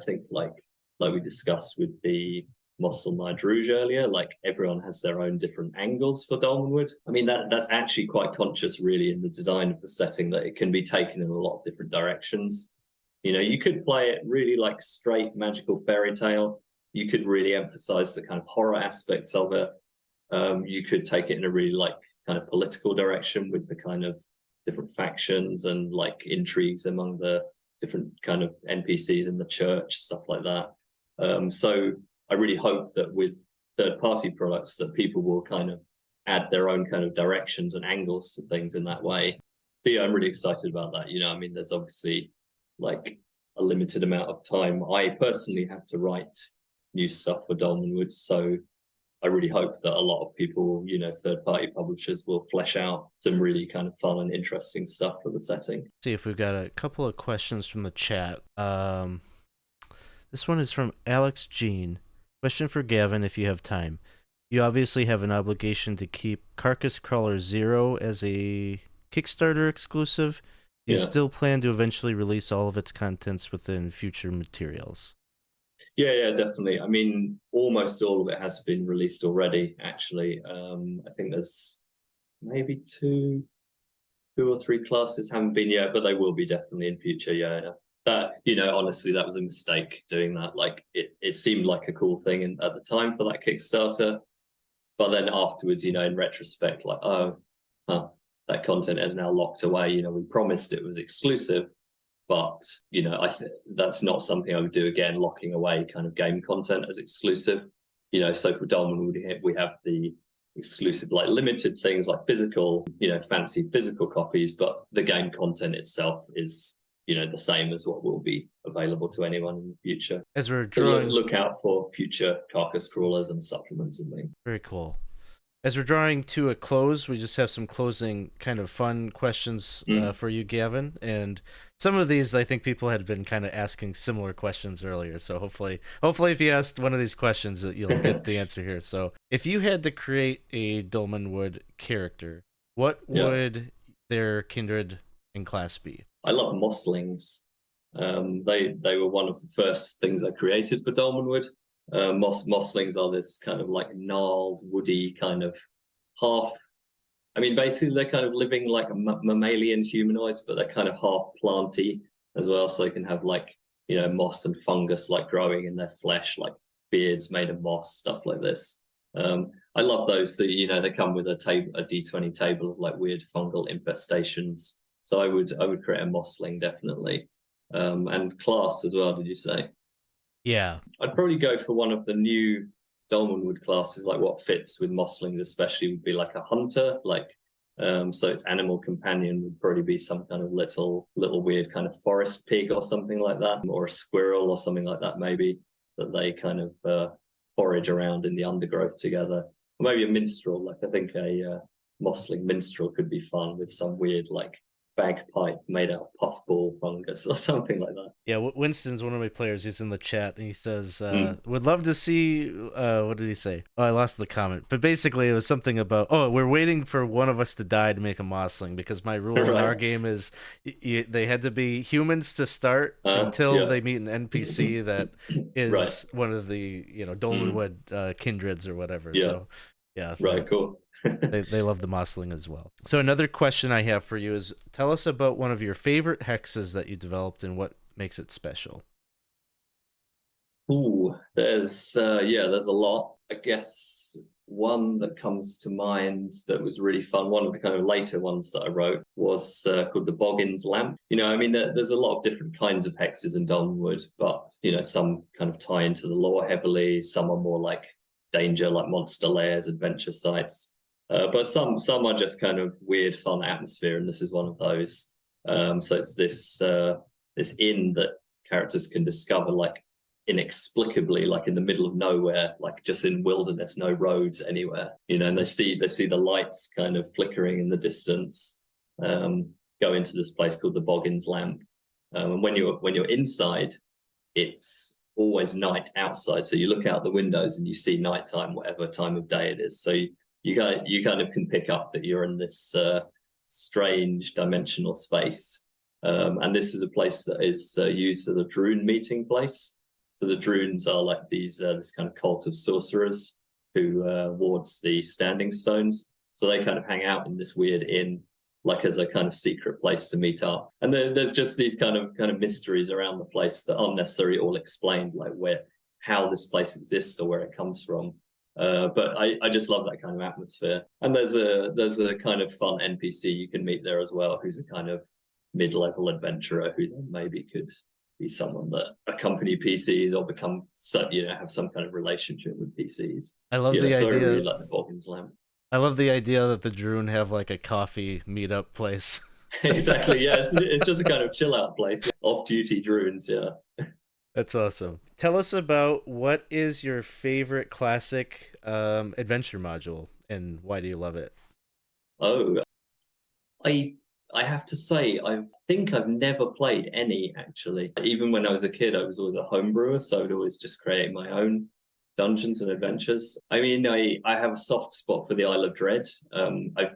think like we discussed with the Mossel Nige Rouge earlier, like everyone has their own different angles for Dolmenwood. I mean, that's actually quite conscious really in the design of the setting, that it can be taken in a lot of different directions. You could play it really like straight magical fairy tale. You could really emphasize the kind of horror aspects of it. You could take it in a really like kind of political direction with the kind of different factions and like intrigues among the different kind of NPCs in the church, stuff like that. So I really hope that with third-party products that people will kind of add their own kind of directions and angles to things in that way. So yeah, I'm really excited about that. I mean, there's obviously like a limited amount of time. I personally have to write new stuff for Dolmenwood, so I really hope that a lot of people, third-party publishers, will flesh out some really kind of fun and interesting stuff for the setting. See if we've got a couple of questions from the chat. This one is from Alex Jean. Question for Gavin if you have time. You obviously have an obligation to keep Carcass Crawler Zero as a Kickstarter exclusive. Do you Yeah. still plan to eventually release all of its contents within future materials? Yeah, definitely. I mean, almost all of it has been released already, actually. I think there's maybe two or three classes haven't been yet, but they will be definitely in future. Yeah. That, honestly, that was a mistake doing that. Like it seemed like a cool thing at the time for that Kickstarter. But then afterwards, in retrospect, like, oh, huh, that content is now locked away. We promised it was exclusive, but that's not something I would do again, locking away kind of game content as exclusive. So for Dolmenwood, we have the exclusive, like limited things like physical, fancy physical copies, but the game content itself is, the same as what will be available to anyone in the future. As we're So drawing, look out for future carcass crawlers and supplements and things. very cool. As we're drawing to a close, we just have some closing kind of fun questions for you, Gavin. And some of these, I think people had been kind of asking similar questions earlier. So hopefully, if you asked one of these questions, you'll get the answer here. So, if you had to create a Dolmenwood character, what would their kindred and class be? I love mosslings. They were one of the first things I created for Dolmenwood. Mosslings are this kind of like gnarled, woody kind of half. I mean, basically, they're kind of living like a mammalian humanoids, but they're kind of half planty as well. So they can have like, moss and fungus like growing in their flesh, like beards made of moss, stuff like this. I love those. So, they come with a D20 table of like weird fungal infestations. So I would create a mossling definitely. And class as well, did you say? Yeah. I'd probably go for one of the new Dolmenwood classes, like what fits with mosslings especially would be like a hunter, like so its animal companion would probably be some kind of little weird kind of forest pig or something like that, or a squirrel or something like that maybe, that they kind of forage around in the undergrowth together. Or maybe a minstrel, like I think a mossling minstrel could be fun with some weird like bagpipe made out of puffball fungus or something like that. Yeah, Winston's one of my players. He's in the chat and he says, would love to see, what did he say? Oh, I lost the comment. But basically it was something about, we're waiting for one of us to die to make a mossling, because my rule in our game is they had to be humans to start until they meet an NPC that is one of the, Dolmenwood kindreds or whatever. Yeah. So, yeah. Right, cool. they love the mossling as well. So another question I have for you is, tell us about one of your favorite hexes that you developed and what makes it special. Ooh, there's a lot. I guess one that comes to mind that was really fun, one of the kind of later ones that I wrote, was called the Boggins Lamp. I mean, there's a lot of different kinds of hexes in Dolmenwood, but some kind of tie into the lore heavily. Some are more like danger, like monster lairs, adventure sites. But some are just kind of weird, fun atmosphere, and this is one of those. So it's this inn that characters can discover like inexplicably, like in the middle of nowhere, like just in wilderness, no roads anywhere. And they see the lights kind of flickering in the distance. Go into this place called the Boggins Lamp, and when you're inside, it's always night outside. So you look out the windows and you see nighttime, whatever time of day it is. So you kind of can pick up that you're in this strange dimensional space. And this is a place that is used as a Droon meeting place. So the Droons are like this kind of cult of sorcerers who wards the standing stones. So they kind of hang out in this weird inn, like as a kind of secret place to meet up. And there's just these kind of mysteries around the place that aren't necessarily all explained, like how this place exists or where it comes from. But I just love that kind of atmosphere. And there's a kind of fun NPC you can meet there as well, who's a kind of mid-level adventurer who then maybe could be someone that accompany PCs or become have some kind of relationship with PCs. I love the idea. I really like the Boggins Lamp. I love the idea that the Droon have like a coffee meetup place. Exactly, yeah. It's just a kind of chill out place. Off-duty Droons, yeah. That's awesome. Tell us about what is your favorite classic adventure module and why do you love it? Oh, I I have to say, I think I've never played any actually. Even when I was a kid, I was always a home brewer, so I'd always just create my own dungeons and adventures. I mean, I have a soft spot for the Isle of Dread. I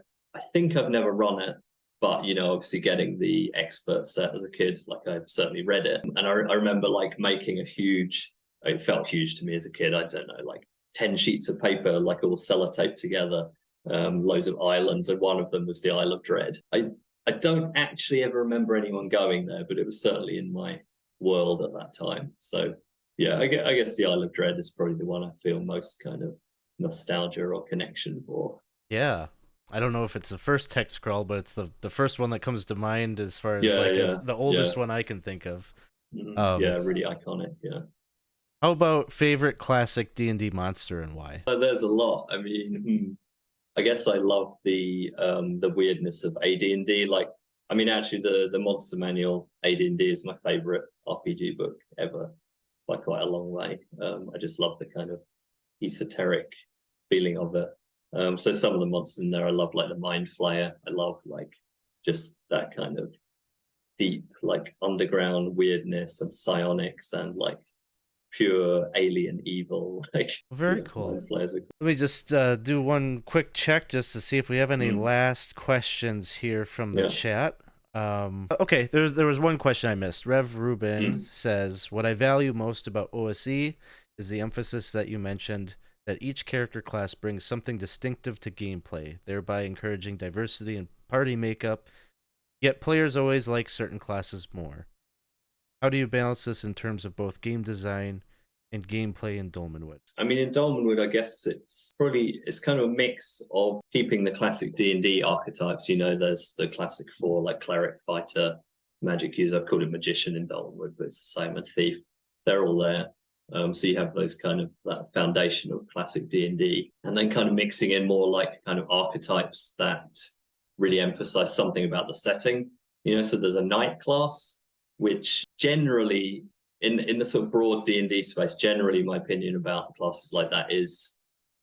think I've never run it, but obviously getting the expert set as a kid, like I've certainly read it, and I remember like making a huge. It felt huge to me as a kid. I don't know, like 10 sheets of paper, like all sellotaped together, loads of islands, and one of them was the Isle of Dread. I don't actually ever remember anyone going there, but it was certainly in my world at that time. So yeah, I guess the Isle of Dread is probably the one I feel most kind of nostalgia or connection for. Yeah. I don't know if it's the first tech scroll, but it's the first one that comes to mind as far as Yeah, like yeah, as the yeah. oldest one I can think of. Yeah, really iconic. Yeah. How about favorite classic D&D monster and why? There's a lot. I mean, I guess I love the weirdness of AD&D. Like, I mean, actually, the Monster Manual AD&D is my favorite RPG book ever by quite a long way. I just love the kind of esoteric feeling of it. So some of the monsters in there I love, like the Mind Flayer. I love like just that kind of deep, like underground weirdness and psionics and like pure alien evil. Like, Very yeah, cool. Mind Flayers are Let me just do one quick check just to see if we have any last questions here from the chat. Okay, there was one question I missed. Rev Rubin says, "What I value most about OSE is the emphasis that you mentioned that each character class brings something distinctive to gameplay, thereby encouraging diversity in party makeup. Yet players always like certain classes more. How do you balance this in terms of both game design and gameplay in Dolmenwood?" I mean, in Dolmenwood, I guess it's kind of a mix of keeping the classic D&D archetypes. There's the classic four, like cleric, fighter, magic user. I've called it magician in Dolmenwood, but it's the same, and thief. They're all there. So you have those kind of that foundation of classic D&D, and then kind of mixing in more like kind of archetypes that really emphasize something about the setting. So there's a knight class, which generally in the sort of broad D&D space, generally my opinion about classes like that is,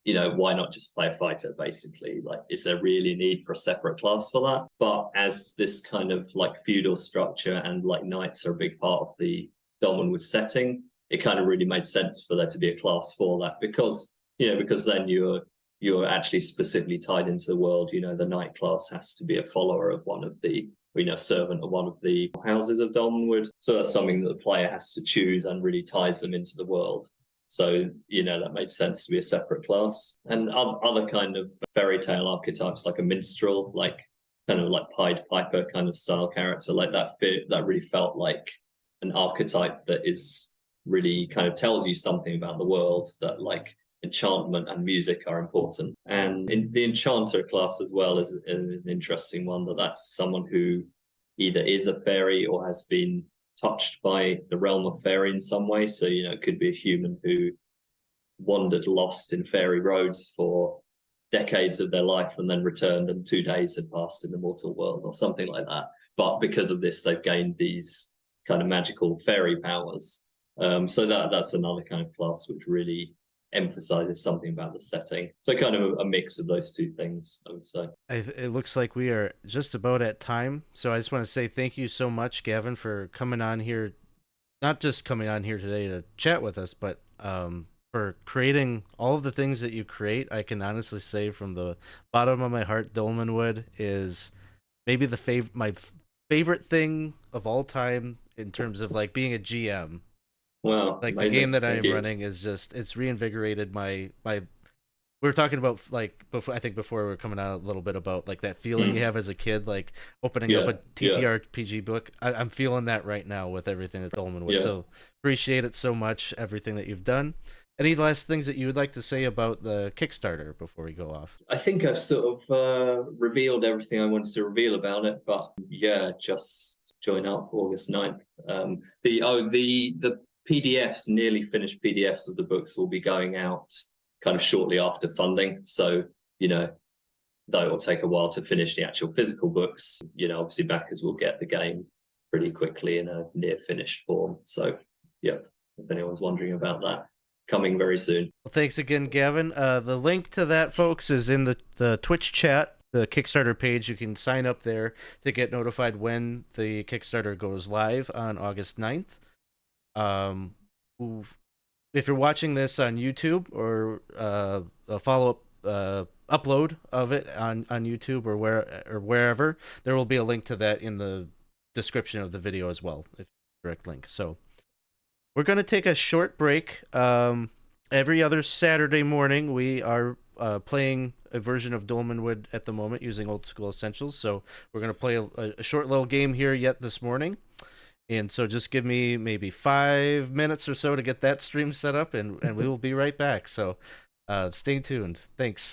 why not just play a fighter, basically? Like, is there really a need for a separate class for that? But as this kind of like feudal structure and like knights are a big part of the Dolmenwood setting, it kind of really made sense for there to be a class for that, because then you're actually specifically tied into the world. The knight class has to be a follower of one of the servant of one of the houses of Dolmenwood. So that's something that the player has to choose and really ties them into the world. So, that made sense to be a separate class. And other kind of fairy tale archetypes, like a minstrel, like kind of like Pied Piper kind of style character, like that really felt like an archetype that is really kind of tells you something about the world, that like enchantment and music are important. And in the enchanter class as well is an interesting one, that's someone who either is a fairy or has been touched by the realm of fairy in some way. So it could be a human who wandered lost in fairy roads for decades of their life and then returned, and 2 days had passed in the mortal world or something like that. But because of this, they've gained these kind of magical fairy powers. So that's another kind of class which really emphasizes something about the setting. So kind of a mix of those two things, I would say. It looks like we are just about at time. So I just want to say thank you so much, Gavin, for coming on here. Not just coming on here today to chat with us, but for creating all of the things that you create. I can honestly say from the bottom of my heart, Dolmenwood is maybe my favorite thing of all time in terms of like being a GM. Wow, like amazing. The game that I Thank am you. running is just, it's reinvigorated my we were talking about like before, I think before we were coming out a little bit about like that feeling you have as a kid, like opening up a TTRPG book. I'm feeling that right now with everything that Dolmenwood. So appreciate it so much, everything that you've done. Any last things that you would like to say about the Kickstarter before we go off? I think I've sort of revealed everything I wanted to reveal about it, but yeah, just join up August 9th. The PDFs, nearly finished PDFs of the books, will be going out kind of shortly after funding. So, though it will take a while to finish the actual physical books, obviously backers will get the game pretty quickly in a near finished form. So, yeah, if anyone's wondering about that, coming very soon. Well, thanks again, Gavin. The link to that, folks, is in the Twitch chat. the Kickstarter page. You can sign up there to get notified when the Kickstarter goes live on August 9th. Um, if you're watching this on YouTube or a follow up upload of it on YouTube or wherever, there will be a link to that in the description of the video as well, if direct link. So we're going to take a short break. Every other Saturday morning, we are playing a version of Dolmenwood at the moment using Old School Essentials. So we're going to play a short little game here yet this morning. And so just give me maybe 5 minutes or so to get that stream set up, and we will be right back. So stay tuned. Thanks.